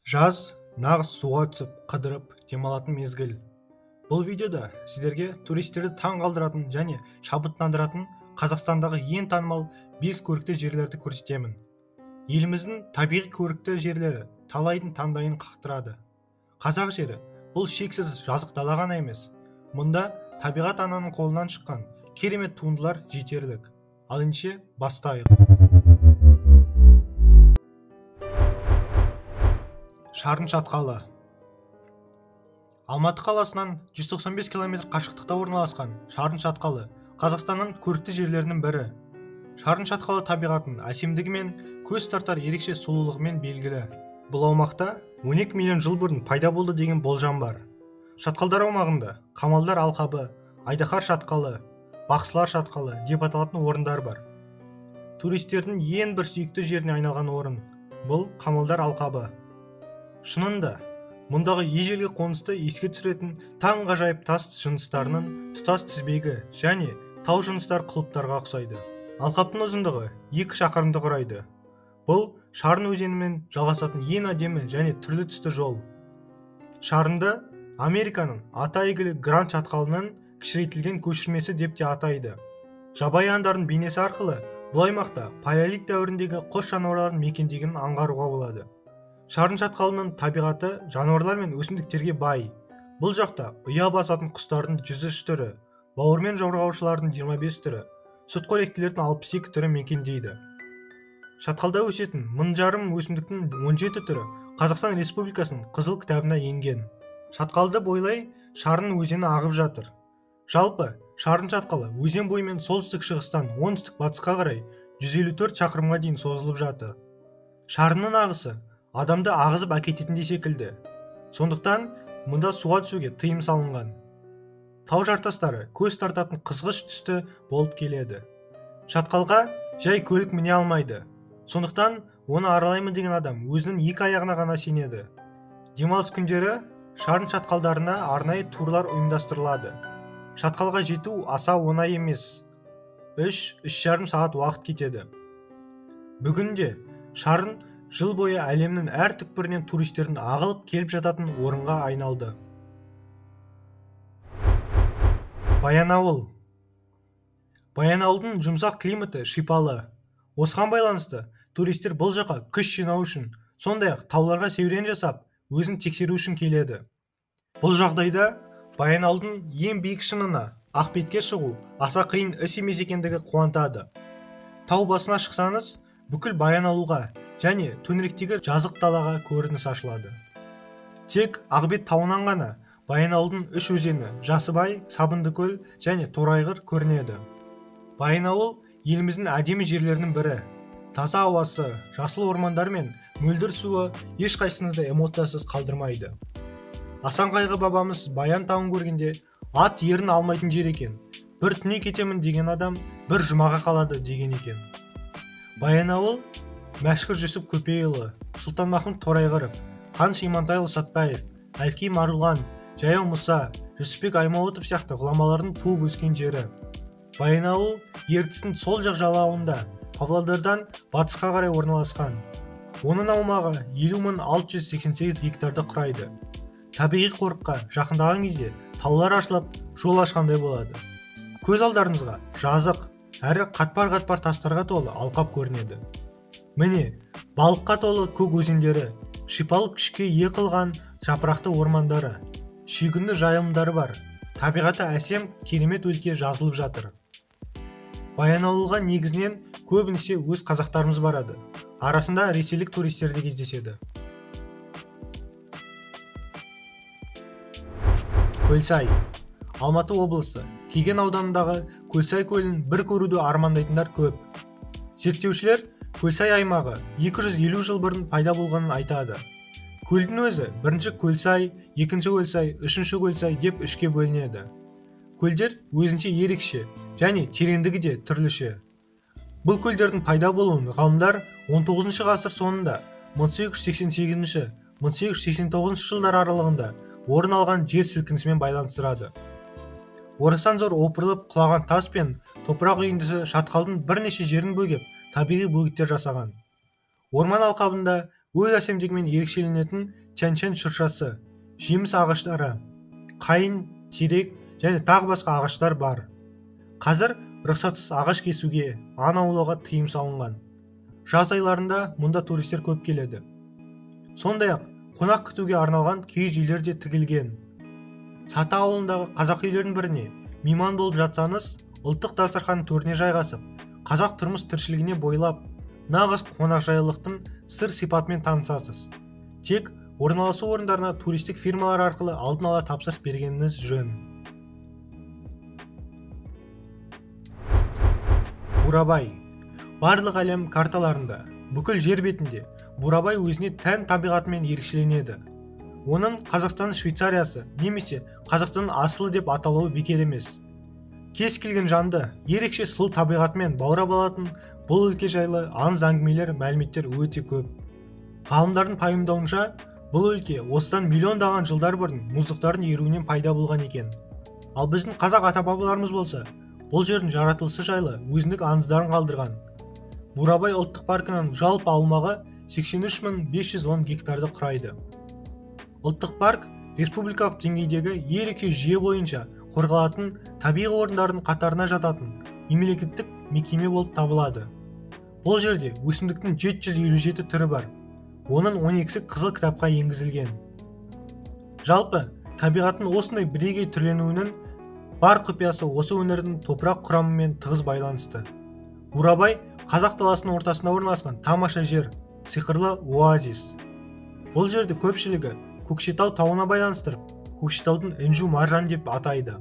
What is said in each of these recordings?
Жаз нағыз суға түсіп, қыдырып, демалатын мезгіл. Бұл видеода сіздерге туристерді таң қалдыратын және шабыттандыратын Қазақстандағы ең танымал 5 көрікті жерлерді көрсетемін. Еліміздің табиғи көрікті жерлері талайдың таңдайын қақтырады. Қазақ жері бұл шексіз жазық дала ғана емес. Мұнда табиғат ананың қолынан шыққан керемет туындылар жетерлік. Ал ендеше бастайық. Шарын шатқалы. Алматы қаласынан 195 км қашықтықта орналасқан Шарын шатқалы Қазақстанның көрікті жерлерінің бірі. Шарын шатқалы табиғатын әсемдігі мен көз тартар ерекше сұлулығымен белгілі. Бұл аумақта 12 миллион жыл бұрын пайда болды деген болжам бар. Шатқалдар аумағында Қамалдар алқабы, Айдаһар шатқалы, Бақсылар шатқалы деп аталатын орындар бар. Туристердің ең бір сүйікті жеріне айналған орын бұл Қамалдар алқабы. Шынында, мұндағы ежелгі қонысты еске түсіретін таң ғажайып тас жыныстарының тұтас тізбегі және тау жыныстар құлыптарға ұқсайды. Алқаптың ұзындығы 2 шақырымды құрайды. Бұл Шарын өзенімен жалғасатын ең әдемі және түрлі түсті жол. Шарынды Американың аты әйгілі Гранд шатқалының кішірейтілген көшірмесі деп те атайды. Жабайы аңдардың бейнесі арқылы бұл аймақта палеолит дәуіріндегі құс жануарларын мекендегенін аңғаруға болады. Шарын шатқалының табиғаты жануарлар мен өсімдіктерге бай. Бұл жақта ұя басатын құстардың 103 түрі, бауырмен жорғаушылардың 25 түрі, сүтқоректілердің 62 түрі мекендейді. Шатқалда өсетін 1000 жарым өсімдіктің 17 түрі Қазақстан Республикасының қызыл кітабына енген. Шатқалды бойлай Шарын өзені ағып жатыр. Жалпы Шарын шатқалы өзен бойымен солтүстік шығыстан оңтүстік батысқа қарай 154 шақырымға дейін созылып жатыр. Шарынның ағысы адамды ағызып әкететіндей секілді. Сондықтан мұнда суға түсуге тыйым салынған. Тау жартастары көз тартатын қызғыш түсті болып келеді. Шатқалға жай көлік міне алмайды. Сондықтан оны аралаймын деген адам өзінің 2 аяғына ғана сенеді. Демалыс күндері Шарын шатқалдарына арнайы турлар ұйымдастырылады. Шатқалға жету аса оңай емес. 3-3,5 сағат уақыт кетеді. Бүгінде Шарын жыл бойы әлемнің әр түкпірінен туристердің ағылып келіп жататын орынға айналды. Баянауыл. Баянауылдың жұмсақ климаты шипалы. Осыған байланысты туристер бұл жаққа күш жинау үшін, сондай-ақ тауларға серуен жасап, өзін тексеру үшін келеді. Бұл жағдайда Баянауылдың ең биік шыңына Ақбетке шығу аса қиын іс емес екендігі қуантады. Тау басына шықсаңыз, бүкіл Баянауылға және төңіректегі жазық далаға көрініс ашылады. Тек Ақбет тауынан ғана Баянауылдың 3 өзені Жасыбай, Сабындыкөл және Торайғыр көрінеді. Баянауыл еліміздің әдемі жерлерінің бірі. Таза ауасы, жасыл ормандар мен мөлдір суы ешқайсыңызды эмоциясыз қалдырмайды. Асан Қайғы бабамыз Баян тауын көргенде ат ерін алмайтын жер екен. Бір түне кетемін деген адам бір жұмаға қалады деген екен. Баянауыл Мәшһүр Жүсіп Көпейұлы, Сұлтанмахмұт Торайғыров, Қаныш Имантайұлы Сатпаев, Әлкей Марғұлан, Жаяу Мұса, Жүсіпбек Аймауытов сияқты ғұламалардың туып өскен жері. Баянауыл Ертістің сол жақ жағалауында, Павлодардан батысқа қарай орналасқан. Оның аумағы 50.688 гектарды құрайды. Табиғи қорыққа жақындаған кезде таулар ашылып, жол ашқандай болады. Көз алдарыңызға жазық, әрі қатпар-қатпар тастарға толы алқап көрінеді. Міне, балыққа толы көк өзендері, шипалы күшке ие қылған жапырақты ормандары, шүйгінді жайылымдары бар. Табиғаты әсем, керемет өлке жазылып жатыр. Баянауылға негізінен көбінесе өз қазақтарымыз барады. Арасында ресейлік туристер де кездеседі. Көлсай. Алматы облысы Кеген ауданындағы Көлсай көлін бір көруді армандайтындар көп. Зерттеушілер Көлсай аймағы 250 жыл бұрын пайда болғанын айтады. Көлдің өзі бірінші Көлсай, екінші Көлсай, үшінші Көлсай деп 3-ке бөлінеді. Көлдер өзінше ерекше және тереңдігі де түрліше. Бұл көлдердің пайда болуын ғалымдар 19 ғасыр соңында 1888-1889 жылдар аралығында орын алған жер сілкінісімен байланыстырады. Орасан зор опырылып құлаған тас пен топырақ үйіндісі шатқалдың бірнеше жерін бөгеп табиғи бөгеттер жасаған. Орман алқабында өз әсемдігімен ерекшеленетін тянь-шань шыршасы, жеміс ағаштары, қайын, терек және тағы басқа ағаштар бар. Қазір рұқсатсыз ағаш кесуге, аң аулауға тыйым салынған. Жаз айларында мұнда туристер көп келеді. Сондай-ақ қонақ күтуге арналған киіз үйлер де тігілген. Сата ауылындағы қазақ үйлердің біріне мейман болып жатсаңыз, ұлттық дастархан төріне жайғасып, қазақ тұрмыс тіршілігіне бойлап, нағыз қонақжайлылықтың сыр сипатымен танысасыз. Тек орналасу орындарына туристік фирмалар арқылы алдын ала тапсырыс бергеніңіз жөн. Бурабай. Барлық әлем карталарында, бүкіл жер бетінде Бурабай өзіне тән табиғатымен ерекшеленеді. Оның Қазақстан Швейцариясы немесе Қазақстанның асылы деп аталуы бекер емес. Кез келген жанды ерекше сұлу табиғатымен баурап алатын бұл өлке жайлы аңыз әңгімелер, мәліметтер өте көп. Ғалымдардың пайымдауынша, бұл өлке осыдан миллиондаған жылдар бұрын мұздықтардың еруінен пайда болған екен. Ал біздің қазақ ата-бабаларымыз болса, бұл жердің жаратылысы жайлы өзіндік аңыздарын қалдырған. Бурабай ұлттық паркінің жалпы аумағы 83.510 гектарды құрайды. Ұлттық парк республикалық деңгейдегі ерекше жүйе бойынша қорғалатын табиғи орындардың қатарына жататын мемлекеттік мекеме болып табылады. Бұл жерде өсімдіктің 757 түрі бар. Оның 12-сі қызыл кітапқа енгізілген. Жалпы, табиғаттың осындай бірегей түрленуінің бар құпиясы осы өңірдің топырақ құрамымен тығыз байланысты. Бурабай қазақ даласының ортасында орналасқан тамаша жер, сиқырлы оазис. Бұл жерді көпшілігі Көкшетау тауына байланыстырып, Көкшетаудың інжу маржан деп атайды.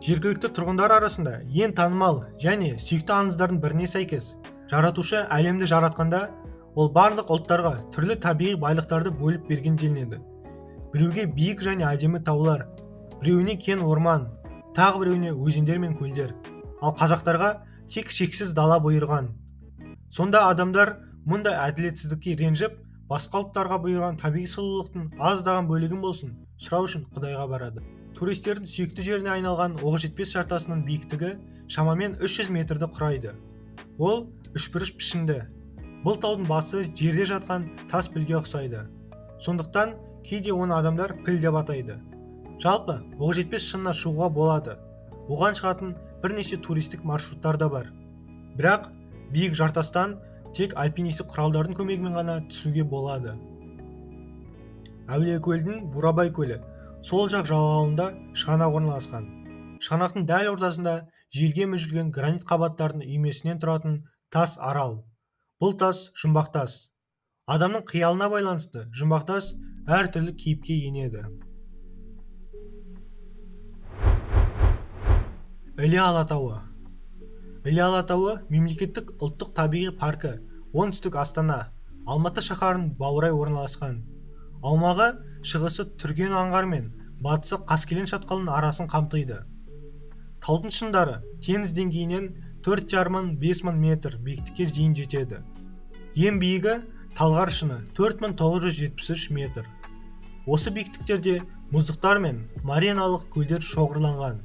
Жергілікті тұрғындар арасында ең танымал және сүйікті аңыздардың біріне сәйкес, жаратушы әлемді жаратқанда, ол барлық ұлттарға түрлі табиғи байлықтарды бөліп берген делінеді. Біреуге биік және әдемі таулар, біреуіне кен орман, тағы біреуіне өзендер мен көлдер, ал қазақтарға тек шексіз дала бұйырған. Сонда адамдар мұндай әділетсіздікке ренжіп, басқа ұлттарға бұйырған табиғи сұлулықтың аздаған бөлігін болсын сұрау үшін Құдайға барады. Туристердің сүйікті жеріне айналған Оқжетпес жартасының биіктігі шамамен 300 метрді құрайды. Ол үшбұрыш пішінді. Бұл таудың басы жерде жатқан тас пілге ұқсайды. Сондықтан кейде оны адамдар піл деп атайды. Жалпы, Оқжетпес шыңына шығуға болады. Оған шығатын бірнеше туристік маршруттар да бар. Бірақ биік жартастан тек альпинистік құралдардың көмегімен ғана түсуге болады. Әулиекөлдің Бурабай көлі сол жақ жағалауында шығанақ орналасқан. Шығанақтың дәл ортасында желге мүжілген гранит қабаттардың үймесінен тұратын тас арал. Бұл тас жұмбақтас. Адамның қиялына байланысты жұмбақтас әртүрлі кейіпке енеді. Іле Алатауы. Іле Алатауы мемлекеттік ұлттық табиғи паркі оңтүстік Астана, Алматы шаһарын баурай орналасқан. Аумағы шығысы Түрген аңғар мен батысы Қаскелең шатқалының арасын қамтиды. Таудың шыңдары теңіз деңгейінен 4,5-5,000 метр биіктікке дейін жетеді. Ең биігі Талғар шыңы 4,973 метр. Осы биіктіктерде мұздықтар мен мариналық көлдер шоғырланған.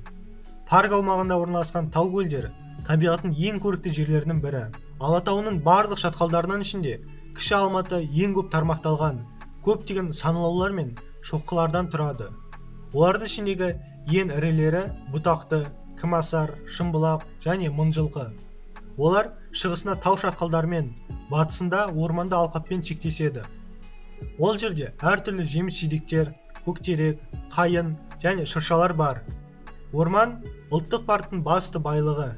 Парк аумағында орналасқан тау көлдері табиғаттың ең көрікті жерлерінің бірі. Алатауының барлық шатқалдарының ішінде Кіші Алматы ең көп тармақталған, көптеген саналаулар мен шоққылардан тұрады. Олардың ішіндегі ең ірілері Бұтақты, Кімасар, Шымбұлақ және Мыңжылқы. Олар шығысында тау шатқалдарымен, батысында орманды алқаппен шектеседі. Ол жерде әртүрлі жеміс-жидектер, көктерек, қайын және шыршалар бар. Орман ұлттық парктың басты байлығы.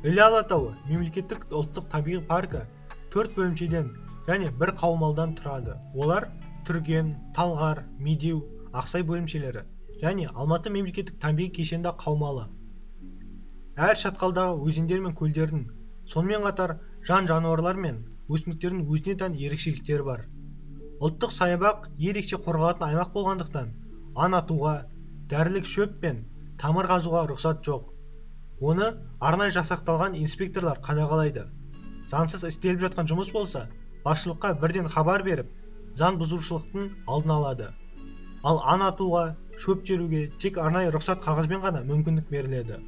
Іле Алатауы мемлекеттік ұлттық табиғи паркі 4 бөлімшеден және 1 қаумалдан тұрады. Олар Түрген, Талғар, Медеу, Ақсай бөлімшелері және Алматы мемлекеттік табиғи кешенді қаумалы. Әр шатқалдағы өзендер мен көлдердің, сонымен қатар жан-жануарлар мен өсімдіктердің өзіне тән ерекшеліктері бар. Ұлттық саябақ ерекше қорғалатын аймақ болғандықтан, аң атуға, дәрілік шөп пен тамыр қазуға рұқсат жоқ. Оны арнайы жасақталған инспекторлар қадағалайды. Заңсыз істеліп жатқан жұмыс болса, басшылыққа бірден хабар беріп, заң бұзушылықтың алдын алады. Ал аң атуға, шөп теруге тек арнайы рұқсат қағазбен ғана мүмкіндік беріледі.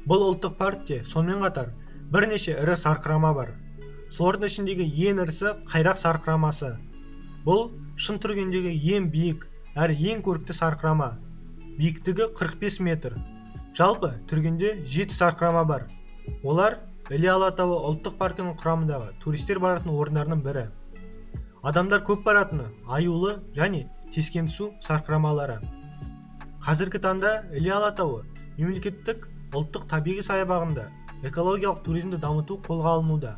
Бұл ұлттық паркте сонымен қатар бірнеше ірі сарқырама бар. Солардың ішіндегі ең ірісі Қайрақ сарқырамасы. Бұл шын түргендегі ең биік әрі ең көрікті сарқырама. Биіктігі 45 метр. Жалпы түргенде 7 сарқырама бар. Олар Іле Алатауы ұлттық паркінің құрамындағы туристер баратын орындарының бірі. Адамдар көп баратыны аюлы және тескенсу сарқырамалары. Қазіргі таңда Іле Алатауы мемлекеттік ұлттық табиғи саябағында экологиялық туризмді дамыту қолға алынуда.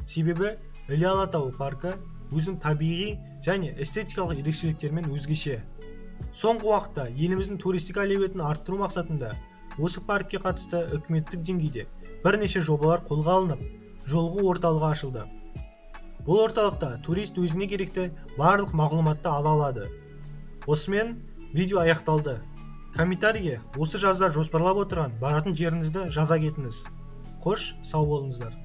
Себебі Іле Алатауы паркі өзінің табиғи және эстетикалық ерекшеліктерімен өзгеше. Соңғы уақытта еліміздің туристік әлеуетін арттыру мақсатында осы паркке қатысты үкіметтік деңгейде бірнеше жобалар қолға алынып, жолғы орталығы ашылды. Бұл орталықта турист өзіне керекті барлық мағлұматты ала алады. Осымен видео аяқталды. Комментарийге осы жазда жоспарлап отырған баратын жеріңізді жаза кетіңіз. Қош, сау болыңыздар.